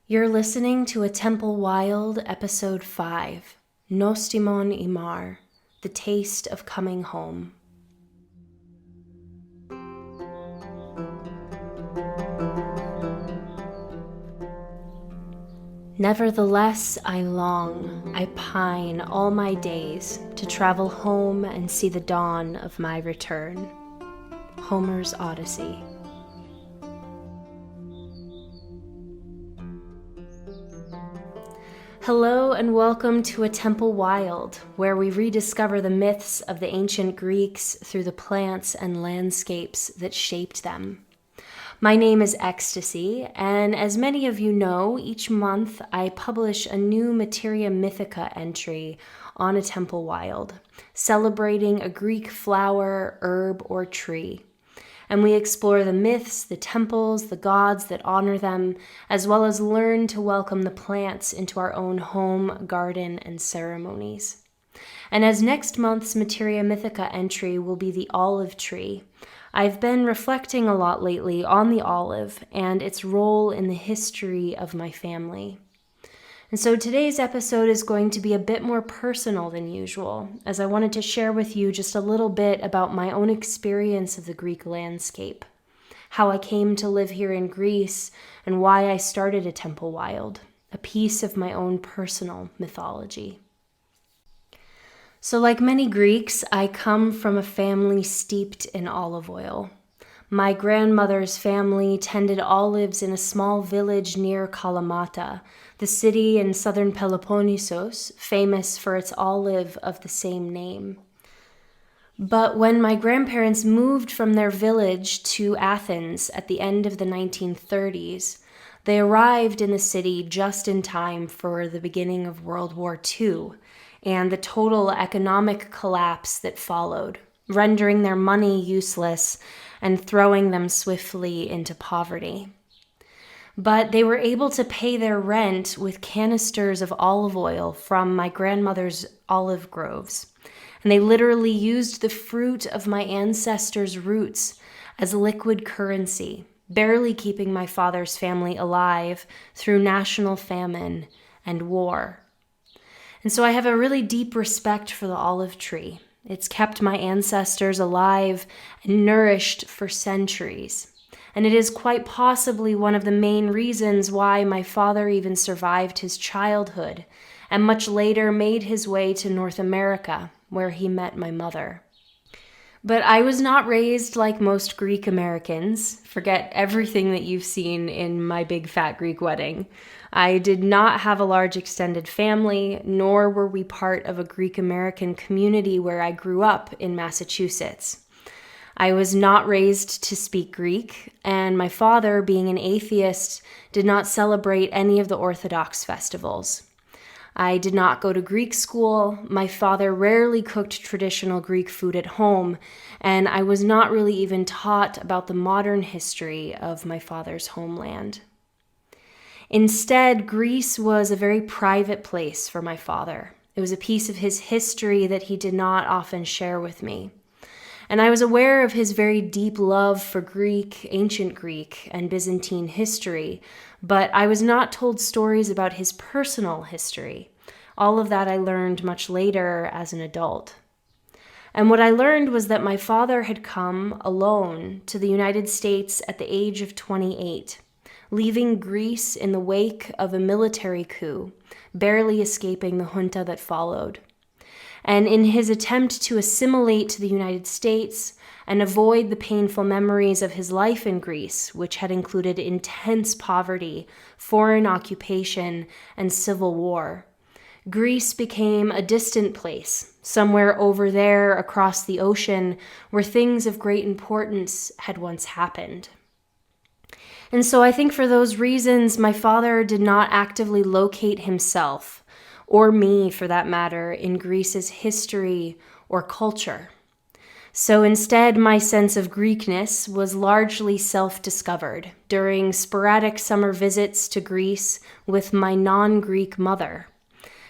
You're listening to A Temple Wild, Episode 5, Nostimon Imar, The Taste of Coming Home. Nevertheless, I long, I pine all my days to travel home and see the dawn of my return. Homer's Odyssey. Hello and welcome to A Temple Wild, where we rediscover the myths of the ancient Greeks through the plants and landscapes that shaped them. My name is Ecstasy, and as many of you know, each month I publish a new Materia Mythica entry on A Temple Wild, celebrating a Greek flower, herb, or tree. And we explore the myths, the temples, the gods that honor them, as well as learn to welcome the plants into our own home, garden, and ceremonies. And as next month's Materia Mythica entry will be the olive tree, I've been reflecting a lot lately on the olive and its role in the history of my family. And so today's episode is going to be a bit more personal than usual, as I wanted to share with you just a little bit about my own experience of the Greek landscape, how I came to live here in Greece, and why I started A Temple Wild, a piece of my own personal mythology. So like many Greeks, I come from a family steeped in olive oil. My grandmother's family tended olives in a small village near Kalamata, the city in southern Peloponnese, famous for its olive of the same name. But when my grandparents moved from their village to Athens at the end of the 1930s, they arrived in the city just in time for the beginning of World War II and the total economic collapse that followed, rendering their money useless and throwing them swiftly into poverty. But they were able to pay their rent with canisters of olive oil from my grandmother's olive groves. And they literally used the fruit of my ancestors' roots as liquid currency, barely keeping my father's family alive through national famine and war. And so I have a really deep respect for the olive tree. It's kept my ancestors alive and nourished for centuries. And it is quite possibly one of the main reasons why my father even survived his childhood and much later made his way to North America, where he met my mother. But I was not raised like most Greek Americans. Forget everything that you've seen in My Big Fat Greek Wedding. I did not have a large extended family, nor were we part of a Greek American community where I grew up in Massachusetts. I was not raised to speak Greek, and my father, being an atheist, did not celebrate any of the Orthodox festivals. I did not go to Greek school, my father rarely cooked traditional Greek food at home, and I was not really even taught about the modern history of my father's homeland. Instead, Greece was a very private place for my father. It was a piece of his history that he did not often share with me. And I was aware of his very deep love for Greek, ancient Greek, and Byzantine history, but I was not told stories about his personal history. All of that I learned much later as an adult. And what I learned was that my father had come alone to the United States at the age of 28, leaving Greece in the wake of a military coup, barely escaping the junta that followed. And in his attempt to assimilate to the United States and avoid the painful memories of his life in Greece, which had included intense poverty, foreign occupation, and civil war, Greece became a distant place, somewhere over there across the ocean where things of great importance had once happened. And so I think for those reasons, my father did not actively locate himself, or me for that matter, in Greece's history or culture. So instead, my sense of Greekness was largely self-discovered during sporadic summer visits to Greece with my non-Greek mother.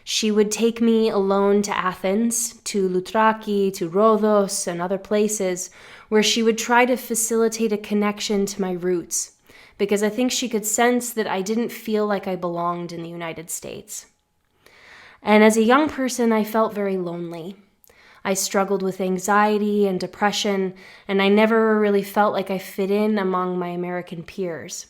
She would take me alone to Athens, to Loutraki, to Rhodos, and other places where she would try to facilitate a connection to my roots, because I think she could sense that I didn't feel like I belonged in the United States. And as a young person, I felt very lonely. I struggled with anxiety and depression, and I never really felt like I fit in among my American peers.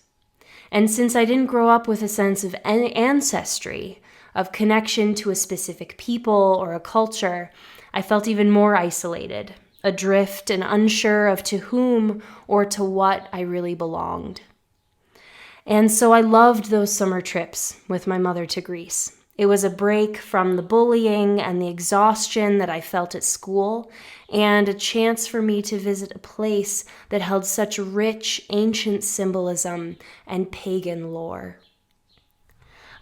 And since I didn't grow up with a sense of ancestry, of connection to a specific people or a culture, I felt even more isolated, adrift and unsure of to whom or to what I really belonged. And so I loved those summer trips with my mother to Greece. It was a break from the bullying and the exhaustion that I felt at school, and a chance for me to visit a place that held such rich ancient symbolism and pagan lore.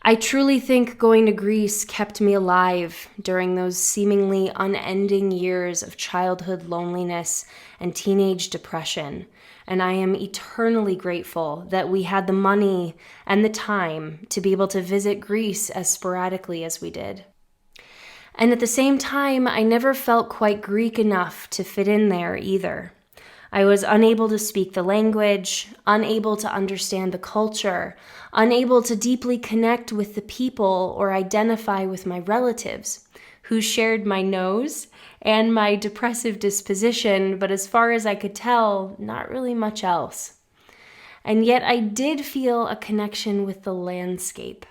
I truly think going to Greece kept me alive during those seemingly unending years of childhood loneliness and teenage depression, and I am eternally grateful that we had the money and the time to be able to visit Greece as sporadically as we did. And at the same time, I never felt quite Greek enough to fit in there either. I was unable to speak the language, unable to understand the culture, unable to deeply connect with the people or identify with my relatives, who shared my nose and my depressive disposition, but as far as I could tell, not really much else. And yet I did feel a connection with the landscape.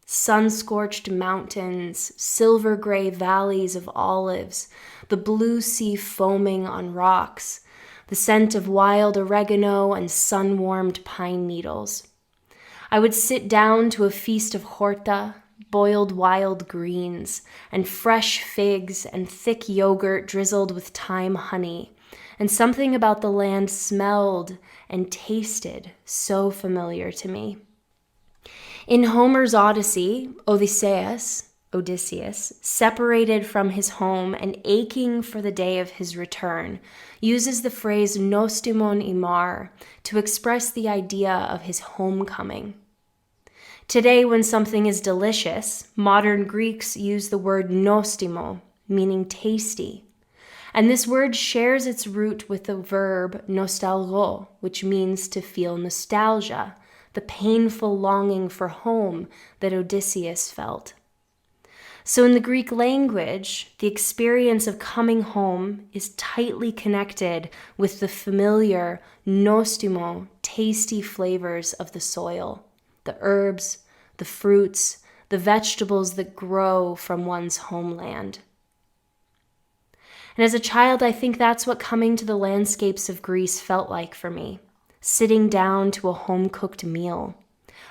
Sun-scorched mountains, silver-gray valleys of olives, the blue sea foaming on rocks, the scent of wild oregano and sun-warmed pine needles. I would sit down to a feast of horta, boiled wild greens, and fresh figs and thick yogurt drizzled with thyme honey, and something about the land smelled and tasted so familiar to me. In Homer's Odyssey, Odysseus, separated from his home and aching for the day of his return, uses the phrase Nostimon Imar to express the idea of his homecoming. Today, when something is delicious, modern Greeks use the word nostimo, meaning tasty. And this word shares its root with the verb nostalgo, which means to feel nostalgia, the painful longing for home that Odysseus felt. So in the Greek language, the experience of coming home is tightly connected with the familiar nostimo, tasty flavors of the soil, the herbs, the fruits, the vegetables that grow from one's homeland. And as a child, I think that's what coming to the landscapes of Greece felt like for me, sitting down to a home-cooked meal.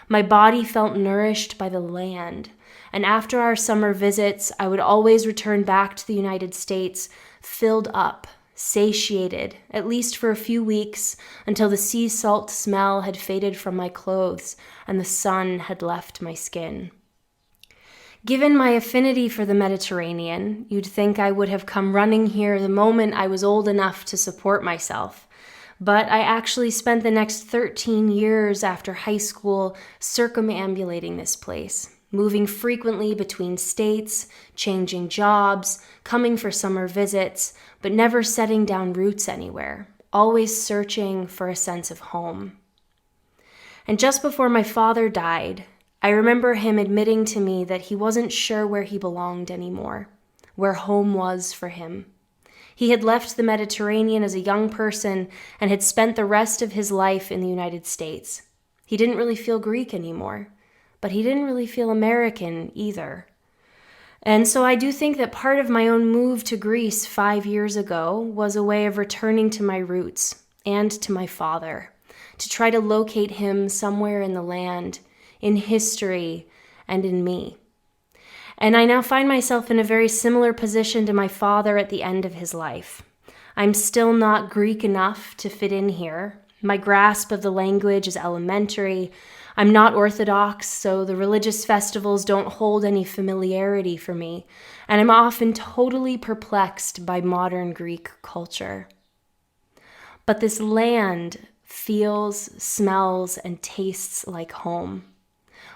My body felt nourished by the land, and after our summer visits, I would always return back to the United States filled up, satiated, at least for a few weeks, until the sea salt smell had faded from my clothes and the sun had left my skin. Given my affinity for the Mediterranean, you'd think I would have come running here the moment I was old enough to support myself. But I actually spent the next 13 years after high school circumambulating this place, moving frequently between states, changing jobs, coming for summer visits, but never setting down roots anywhere, always searching for a sense of home. And just before my father died, I remember him admitting to me that he wasn't sure where he belonged anymore, where home was for him. He had left the Mediterranean as a young person and had spent the rest of his life in the United States. He didn't really feel Greek anymore, but he didn't really feel American either. And so I do think that part of my own move to Greece 5 years ago was a way of returning to my roots and to my father, to try to locate him somewhere in the land, in history, and in me. And I now find myself in a very similar position to my father at the end of his life. I'm still not Greek enough to fit in here. My grasp of the language is elementary. I'm not Orthodox, so the religious festivals don't hold any familiarity for me, and I'm often totally perplexed by modern Greek culture. But this land feels, smells, and tastes like home.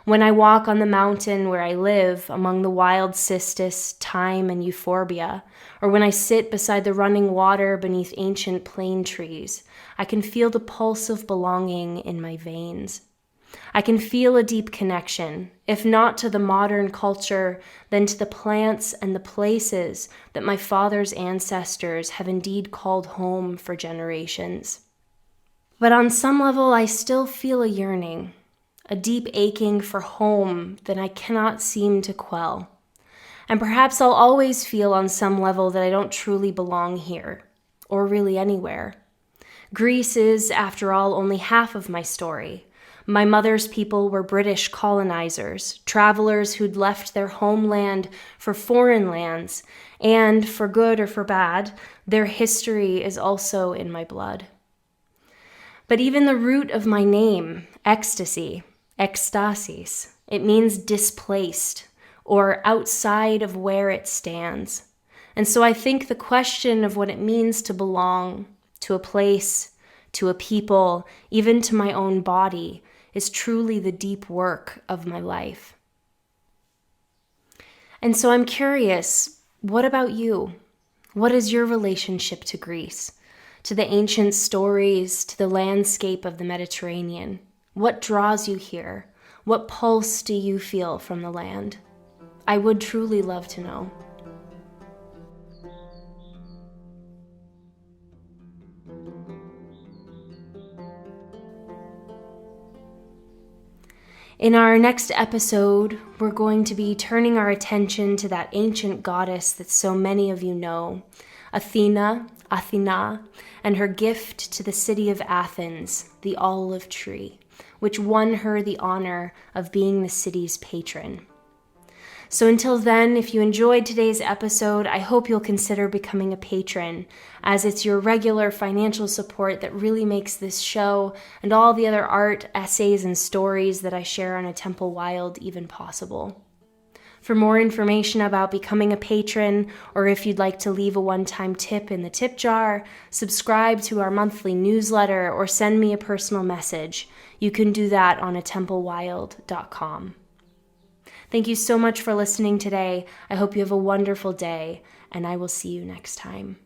When I walk on the mountain where I live among the wild cistus, thyme, and euphorbia, or when I sit beside the running water beneath ancient plane trees, I can feel the pulse of belonging in my veins. I can feel a deep connection, if not to the modern culture, then to the plants and the places that my father's ancestors have indeed called home for generations. But on some level, I still feel a yearning, a deep aching for home that I cannot seem to quell. And perhaps I'll always feel on some level that I don't truly belong here, or really anywhere. Greece is, after all, only half of my story. My mother's people were British colonizers, travelers who'd left their homeland for foreign lands, and, for good or for bad, their history is also in my blood. But even the root of my name, ecstasy, ekstasis, it means displaced, or outside of where it stands. And so I think the question of what it means to belong to a place, to a people, even to my own body, is truly the deep work of my life. And so I'm curious, what about you? What is your relationship to Greece, to the ancient stories, to the landscape of the Mediterranean? What draws you here? What pulse do you feel from the land? I would truly love to know. In our next episode, we're going to be turning our attention to that ancient goddess that so many of you know, Athena, and her gift to the city of Athens, the olive tree, which won her the honor of being the city's patron. So until then, if you enjoyed today's episode, I hope you'll consider becoming a patron, as it's your regular financial support that really makes this show and all the other art, essays, and stories that I share on A Temple Wild even possible. For more information about becoming a patron, or if you'd like to leave a one-time tip in the tip jar, subscribe to our monthly newsletter, or send me a personal message, you can do that on atempowild.com. Thank you so much for listening today. I hope you have a wonderful day, and I will see you next time.